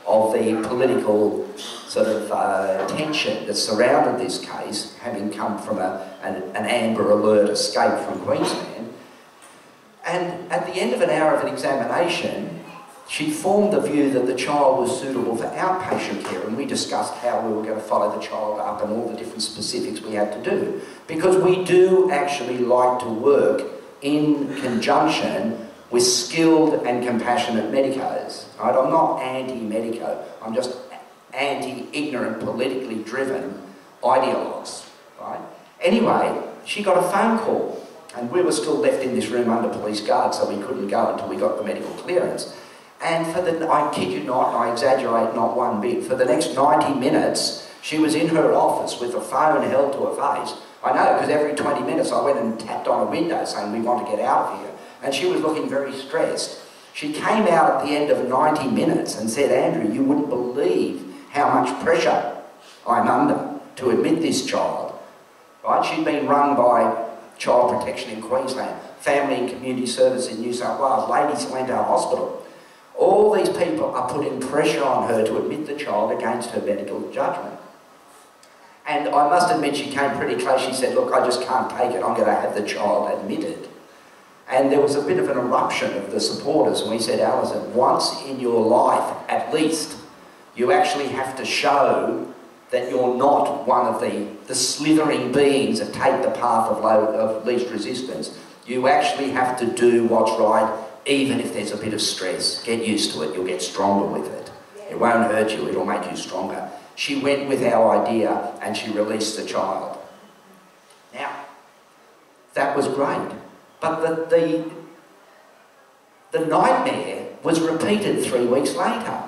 of the political sort of tension that surrounded this case, having come from an Amber Alert escape from Queensland. And at the end of an hour of an examination, she formed the view that the child was suitable for outpatient care, and we discussed how we were going to follow the child up and all the different specifics we had to do. Because we do actually like to work in conjunction with skilled and compassionate medicos. Right? I'm not anti-medico, I'm just anti-ignorant, politically driven ideologues. Right? Anyway, she got a phone call, and we were still left in this room under police guard, so we couldn't go until we got the medical clearance. And for the, I kid you not, I exaggerate not one bit, for the next 90 minutes, she was in her office with a phone held to her face. I know, because every 20 minutes I went and tapped on a window saying, we want to get out of here. And she was looking very stressed. She came out at the end of 90 minutes and said, Andrew, you wouldn't believe how much pressure I'm under to admit this child. Right? She'd been run by Child Protection in Queensland, Family and Community Service in New South Wales, Ladies Lento Hospital. All these people are putting pressure on her to admit the child against her medical judgment. And I must admit, she came pretty close. She said, look, I just can't take it. I'm going to have the child admitted. And there was a bit of an eruption of the supporters, and we said, Alison, once in your life, at least, you actually have to show that you're not one of the slithering beings that take the path of least resistance. You actually have to do what's right, even if there's a bit of stress. Get used to it, you'll get stronger with it. It won't hurt you, it'll make you stronger. She went with our idea and she released the child. Now, that was great. But the nightmare was repeated 3 weeks later.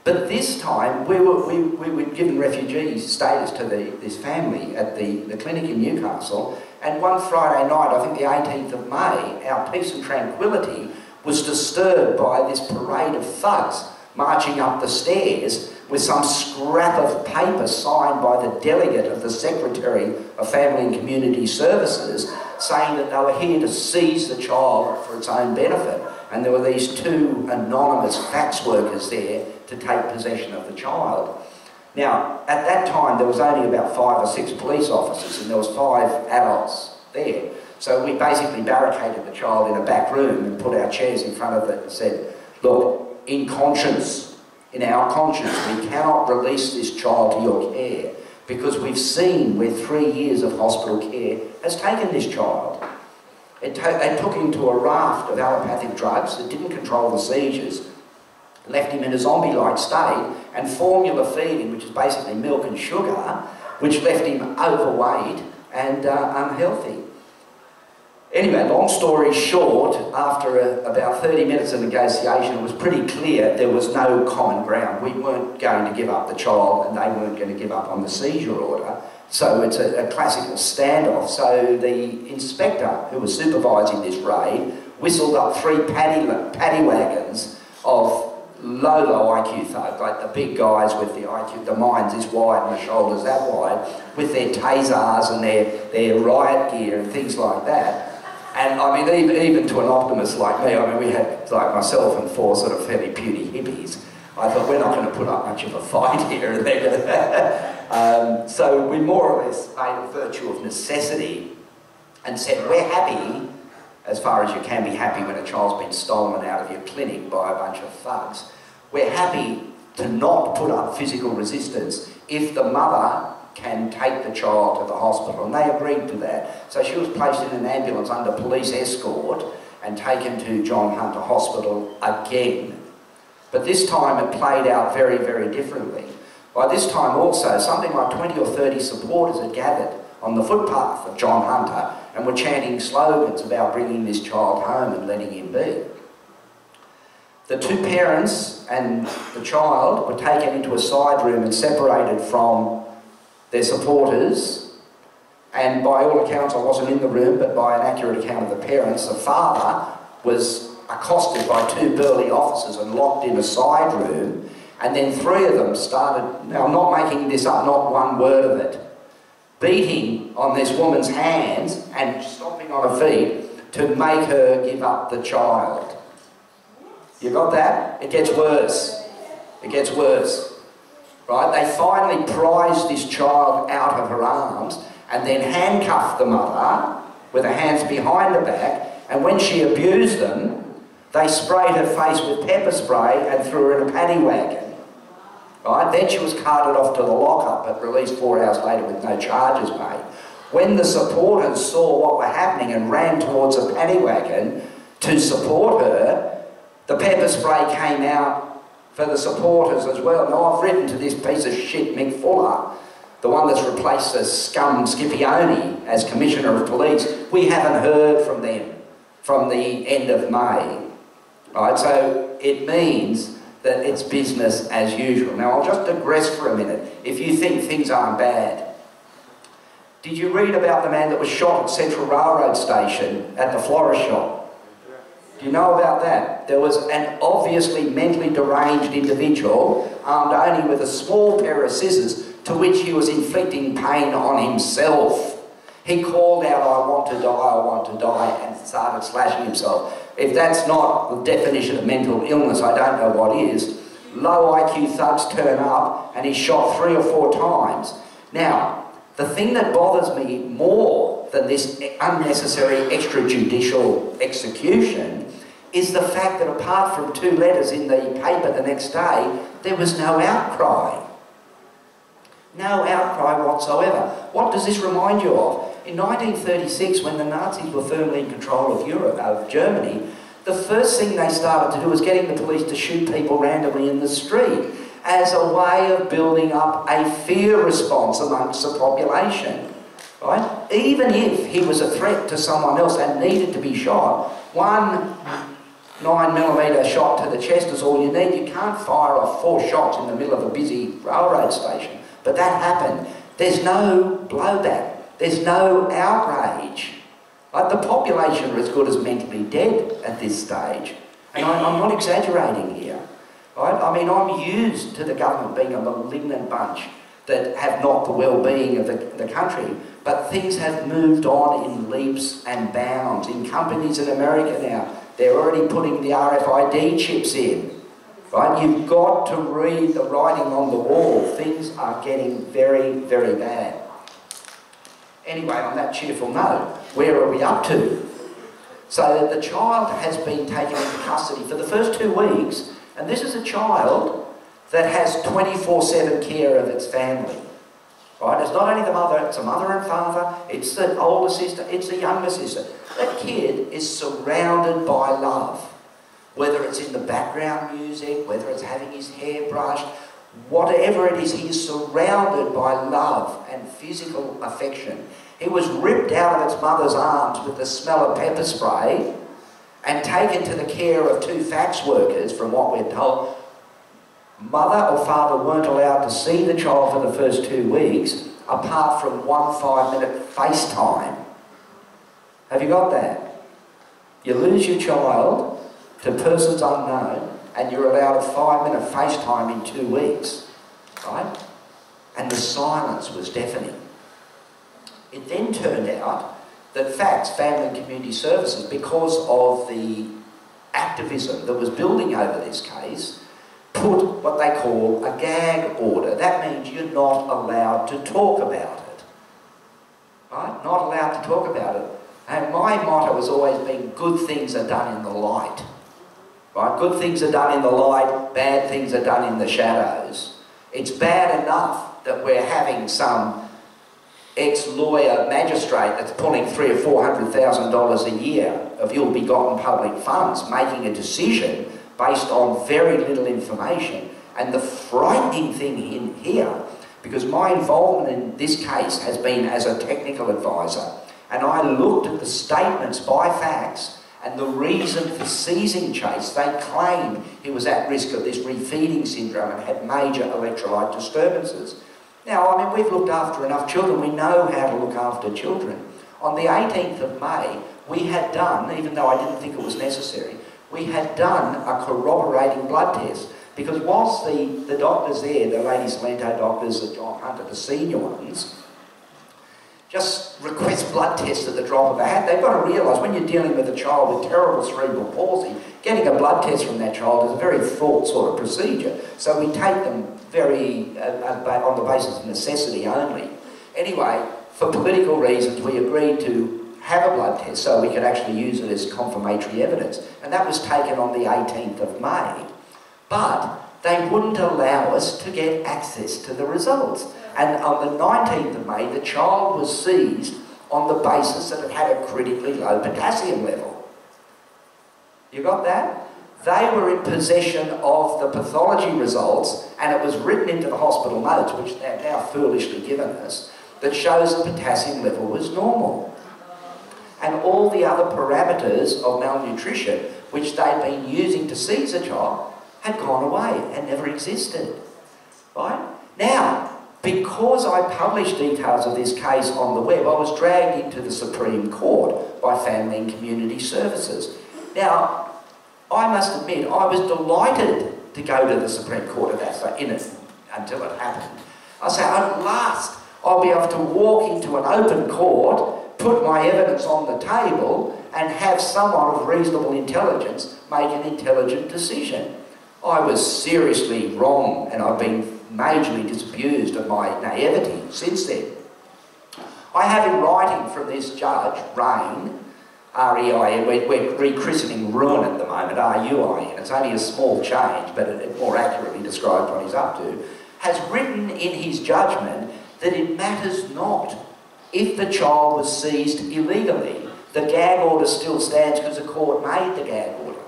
But this time, we were given refugee status to this family at the clinic in Newcastle, and one Friday night, I think the 18th of May, our peace and tranquility was disturbed by this parade of thugs marching up the stairs with some scrap of paper signed by the delegate of the Secretary of Family and Community Services saying that they were here to seize the child for its own benefit. And there were these two anonymous fax workers there to take possession of the child. Now, at that time, there was only about 5 or 6 police officers and there was 5 adults there. So we basically barricaded the child in a back room and put our chairs in front of it and said, look, in conscience, in our conscience, we cannot release this child to your care because we've seen where 3 years of hospital care has taken this child. They took him to a raft of allopathic drugs that didn't control the seizures, left him in a zombie-like state, and formula feeding, which is basically milk and sugar, which left him overweight and unhealthy. Anyway, long story short, after about 30 minutes of negotiation, it was pretty clear there was no common ground. We weren't going to give up the child and they weren't going to give up on the seizure order. So it's a classical standoff. So the inspector who was supervising this raid whistled up 3 paddy wagons of low IQ thugs, like the big guys with the IQ, the minds this wide and the shoulders that wide, with their tasers and their riot gear and things like that. And I mean, even to an optimist like me, I mean, we had, like myself and 4 sort of fairly puny hippies. I thought, we're not going to put up much of a fight here. And they're gonna so we more or less made a virtue of necessity and said, we're happy, as far as you can be happy when a child's been stolen out of your clinic by a bunch of thugs, we're happy to not put up physical resistance if the mother can take the child to the hospital, and they agreed to that. So she was placed in an ambulance under police escort and taken to John Hunter Hospital again. But this time it played out very, very differently. By this time also, something like 20 or 30 supporters had gathered on the footpath of John Hunter and were chanting slogans about bringing this child home and letting him be. The 2 parents and the child were taken into a side room and separated from their supporters, and by all accounts, I wasn't in the room, but by an accurate account of the parents, the father was accosted by 2 burly officers and locked in a side room, and then 3 of them started, now I'm not making this up, not one word of it, beating on this woman's hands and stomping on her feet to make her give up the child. You got that? It gets worse. It gets worse. Right? They finally prized this child out of her arms and then handcuffed the mother with her hands behind her back, and when she abused them, they sprayed her face with pepper spray and threw her in a paddy wagon. Right? Then she was carted off to the lockup but released 4 hours later with no charges made. When the supporters saw what was happening and ran towards a paddy wagon to support her, the pepper spray came out for the supporters as well. Now, I've written to this piece of shit, Mick Fuller, the one that's replaced the scum Scipione as Commissioner of Police. We haven't heard from them from the end of May. Right? So it means that it's business as usual. Now, I'll just digress for a minute. If you think things aren't bad, did you read about the man that was shot at Central Railroad Station at the florist shop? Do you know about that? There was an obviously mentally deranged individual armed only with a small pair of scissors to which he was inflicting pain on himself. He called out, "I want to die, I want to die," and started slashing himself. If that's not the definition of mental illness, I don't know what is. Low IQ thugs turn up and he's shot 3 or 4 times. Now, the thing that bothers me more than this unnecessary extrajudicial execution is the fact that apart from 2 letters in the paper the next day, there was no outcry. No outcry whatsoever. What does this remind you of? In 1936, when the Nazis were firmly in control of Europe, of Germany, the first thing they started to do was getting the police to shoot people randomly in the street as a way of building up a fear response amongst the population. Right? Even if he was a threat to someone else and needed to be shot, 1 9mm shot to the chest is all you need. You can't fire off 4 shots in the middle of a busy railroad station. But that happened. There's no blowback. There's no outrage. Like, the population are as good as mentally dead at this stage. And I'm not exaggerating here. Right? I mean, I'm used to the government being a malignant bunch that have not the well-being of the country. But things have moved on in leaps and bounds. In companies in America now, they're already putting the RFID chips in. Right? You've got to read the writing on the wall. Things are getting very, very bad. Anyway, on that cheerful note, where are we up to? So the child has been taken into custody for the first 2 weeks, and this is a child that has 24/7 care of its family. Right? It's not only the mother, it's a mother and father, it's the older sister, it's the younger sister. That kid is surrounded by love. Whether it's in the background music, whether it's having his hair brushed, whatever it is, he is surrounded by love and physical affection. He was ripped out of its mother's arms with the smell of pepper spray and taken to the care of 2 fax workers, from what we're told. Mother or father weren't allowed to see the child for the first 2 weeks, apart from 1 5-minute FaceTime. Have you got that? You lose your child to persons unknown, and you're allowed a 5-minute FaceTime in 2 weeks, right? And the silence was deafening. It then turned out that FACS, Family and Community Services, because of the activism that was building over this case, put what they call a gag order. That means you're not allowed to talk about it, right? Not allowed to talk about it. And my motto has always been, good things are done in the light. Right? Good things are done in the light, bad things are done in the shadows. It's bad enough that we're having some ex-lawyer magistrate that's pulling $300,000 or $400,000 a year of ill-begotten public funds, making a decision based on very little information. And the frightening thing in here, because my involvement in this case has been as a technical advisor, and I looked at the statements by FACS and the reason for seizing Chase. They claimed he was at risk of this refeeding syndrome and had major electrolyte disturbances. Now, I mean, we've looked after enough children. We know how to look after children. On the 18th of May, we had done, even though I didn't think it was necessary, we had done a corroborating blood test. Because whilst the doctors there, the Lady Salento doctors, the John Hunter, the senior ones, just request blood tests at the drop of a hat. They've got to realise when you're dealing with a child with terrible cerebral palsy, getting a blood test from that child is a very fraught sort of procedure. So we take them very on the basis of necessity only. Anyway, for political reasons, we agreed to have a blood test so we could actually use it as confirmatory evidence. And that was taken on the 18th of May. But they wouldn't allow us to get access to the results. And on the 19th of May, the child was seized on the basis that it had a critically low potassium level. You got that? They were in possession of the pathology results, and it was written into the hospital notes, which they're now foolishly given us, that shows the potassium level was normal. And all the other parameters of malnutrition, which they'd been using to seize a child, had gone away and never existed. Right? Now, because I published details of this case on the web, I was dragged into the Supreme Court by Family and Community Services. Now, I must admit, I was delighted to go to the Supreme Court of that in it until it happened. I said, at last, I'll be able to walk into an open court, put my evidence on the table, and have someone of reasonable intelligence make an intelligent decision. I was seriously wrong, and I've been majorly disabused of my naivety since then. I have in writing from this judge, Rain, R-E-I-N, we're rechristening Ruin at the moment, R-U-I-N, it's only a small change, but it more accurately describes what he's up to, has written in his judgment that it matters not if the child was seized illegally. The gag order still stands because the court made the gag order.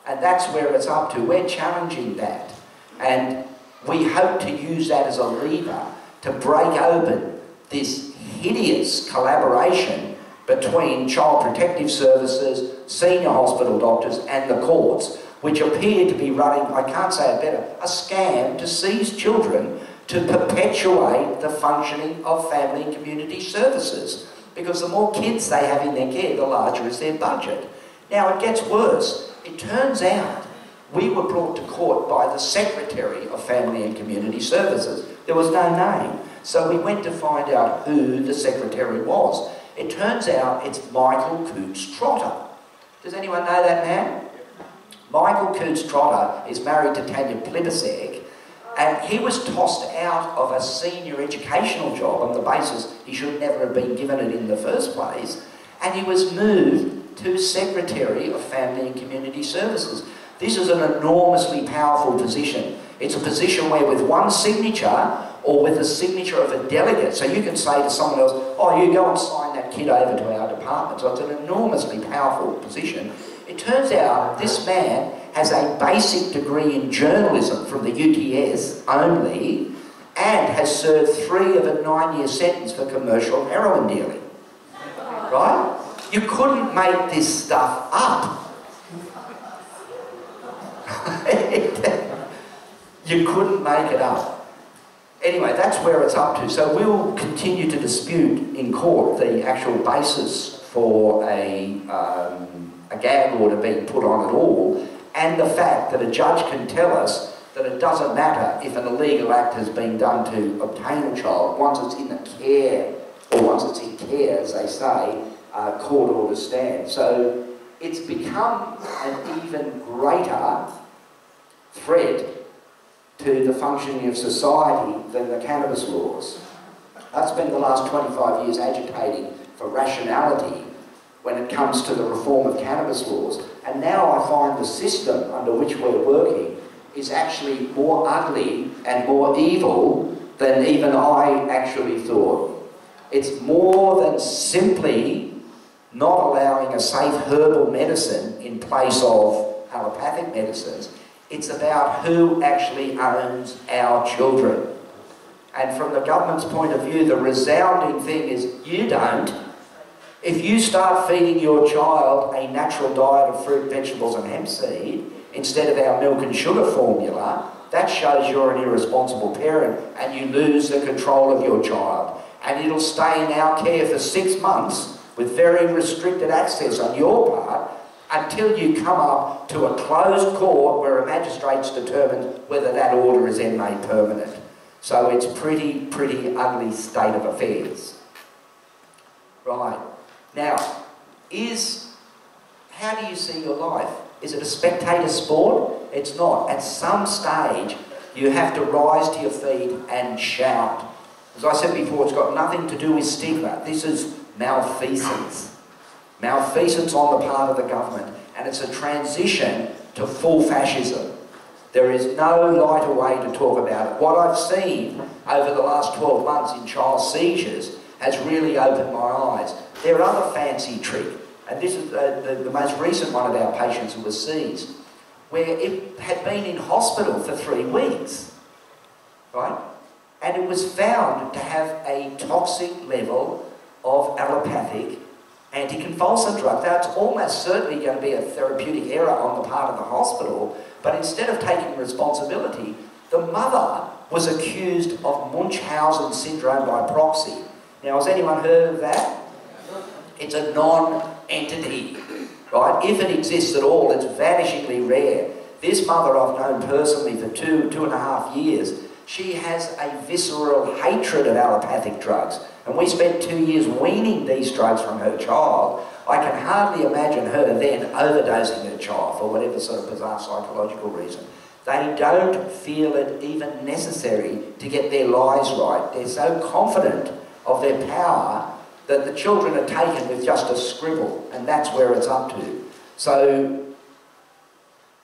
And that's where it's up to. We're challenging that. And we hope to use that as a lever to break open this hideous collaboration between Child Protective Services, senior hospital doctors and the courts, which appear to be running, I can't say it better, a scam to seize children to perpetuate the functioning of family and community services. Because the more kids they have in their care, the larger is their budget. Now it gets worse. It turns out we were brought to court by the Secretary of Family and Community Services. There was no name. So we went to find out who the Secretary was. It turns out it's Michael Coutts-Trotter. Does anyone know that man? Michael Coutts-Trotter is married to Tanya Plibersek, and he was tossed out of a senior educational job on the basis he should never have been given it in the first place, and he was moved to Secretary of Family and Community Services. This is an enormously powerful position. It's a position where with one signature or with the signature of a delegate, so you can say to someone else, oh, you go and sign that kid over to our department. So it's an enormously powerful position. It turns out this man has a basic degree in journalism from the UTS only and has served 3 of a 9-year sentence for commercial heroin dealing. Right? You couldn't make this stuff up. You couldn't make it up. Anyway, that's where it's up to. So we'll continue to dispute in court the actual basis for a gag order being put on at all, and the fact that a judge can tell us that it doesn't matter if an illegal act has been done to obtain a child. Once it's in the care, or once it's in care, as they say, court order stands. So it's become an even greater threat to the functioning of society than the cannabis laws. I've spent the last 25 years agitating for rationality when it comes to the reform of cannabis laws, and now I find the system under which we're working is actually more ugly and more evil than even I actually thought. It's more than simply not allowing a safe herbal medicine in place of allopathic medicines. It's about who actually owns our children. And from the government's point of view, the resounding thing is you don't. If you start feeding your child a natural diet of fruit, vegetables and hemp seed instead of our milk and sugar formula, that shows you're an irresponsible parent and you lose the control of your child. And it'll stay in our care for 6 months with very restricted access on your part until you come up to a closed court where a magistrate's determined whether that order is then made permanent. So it's pretty ugly state of affairs. Right. Now, how do you see your life? Is it a spectator sport? It's not. At some stage, you have to rise to your feet and shout. As I said before, it's got nothing to do with stigma. This is malfeasance. Malfeasance on the part of the government. And it's a transition to full fascism. There is no lighter way to talk about it. What I've seen over the last 12 months in child seizures has really opened my eyes. There are other fancy tricks. And this is the most recent one of our patients who was seized, where it had been in hospital for 3 weeks, right? And it was found to have a toxic level of allopathic anticonvulsant drug. Now, it's almost certainly going to be a therapeutic error on the part of the hospital, but instead of taking responsibility, the mother was accused of Munchausen syndrome by proxy. Now, has anyone heard of that? It's a non-entity, right? If it exists at all, it's vanishingly rare. This mother I've known personally for 2.5 years. She has a visceral hatred of allopathic drugs. And we spent 2 years weaning these drugs from her child. I can hardly imagine her then overdosing her child for whatever sort of bizarre psychological reason. They don't feel it even necessary to get their lives right. They're so confident of their power that the children are taken with just a scribble, and that's where it's up to. So,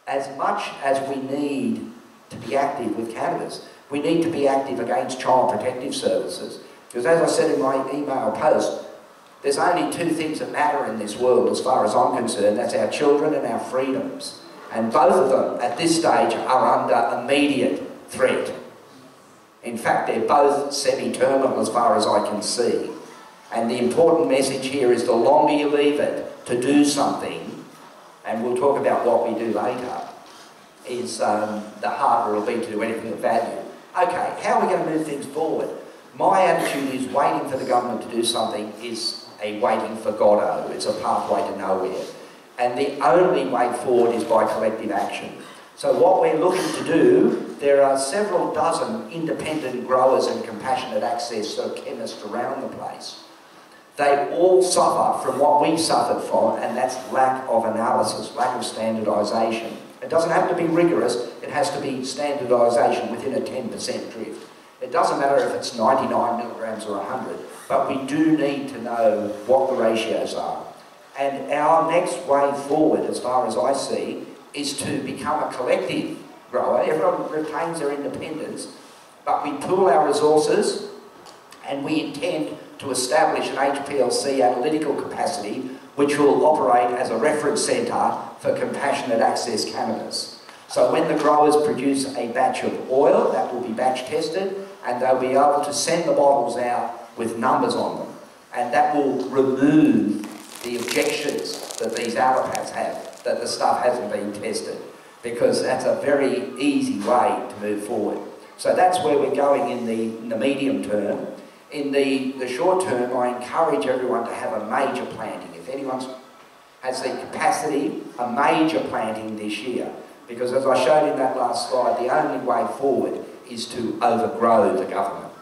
as much as we need to be active with cannabis, we need to be active against child protective services. Because as I said in my email post, there's only 2 things that matter in this world as far as I'm concerned. That's our children and our freedoms. And both of them, at this stage, are under immediate threat. In fact, they're both semi-terminal as far as I can see. And the important message here is the longer you leave it to do something, and we'll talk about what we do later, is the harder it'll be to do anything of value. Okay, how are we going to move things forward? My attitude is waiting for the government to do something is a waiting for Godot. It's a pathway to nowhere. And the only way forward is by collective action. So what we're looking to do, there are several dozen independent growers and compassionate access sort of chemists around the place. They all suffer from what we suffered from, and that's lack of analysis, lack of standardisation. It doesn't have to be rigorous, it has to be standardisation within a 10% drift. It doesn't matter if it's 99 milligrams or 100, but we do need to know what the ratios are. And our next way forward, as far as I see, is to become a collective grower. Everyone retains their independence, but we pool our resources and we intend to establish an HPLC analytical capacity which will operate as a reference centre for compassionate access cannabis. So when the growers produce a batch of oil, that will be batch tested, and they'll be able to send the bottles out with numbers on them. And that will remove the objections that these allopaths have, that the stuff hasn't been tested, because that's a very easy way to move forward. So that's where we're going in the medium term. In the short term, I encourage everyone to have a major planting. If anyone has the capacity, a major planting this year. Because as I showed in that last slide, the only way forward is to overgrow the government.